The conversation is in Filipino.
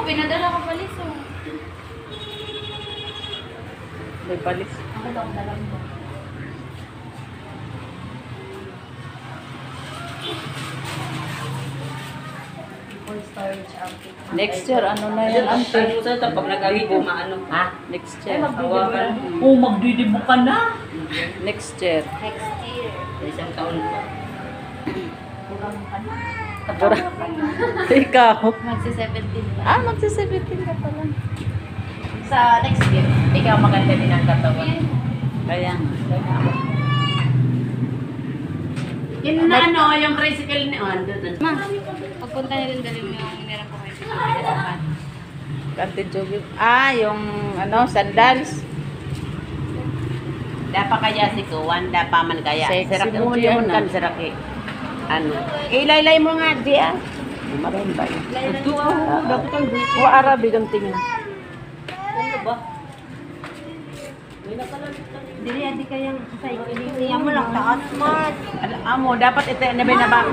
pinadala ko palis oh. May palis. Ako daw ang dalang mo. Full storage outfit. Next year, ano na yan, ante? Pag nag-alibo, maano. Ha? Next year. Oh, magdidibo ka na. Next year. Next year. Isang taon pa. Bugang ka na. Ikaw. Magsi-17 pa. Ah, magsi-17 ka pala. Sa next year. Ikaw maganda din ang katawan. Kaya. Yun na ano, yung tricycle ni Ma, pagpunta niya rin dalhin yung nirang ko kayo sa Kante jogging. Ah, yung ano, sandals. Dapa kaya si Kuwan, dapa man kaya. Sexy Sirak mo mo yan, yun ah. kan, sirak eh. Ano? Ilaylay mo nga, di ah. Maraming ba yun? Ito ah, dapat ang dito. O Arabi kang tingin. Ano ba? Dili, adi kayang sa ikiliya mo lang taas man. Amo, dapat ito na ba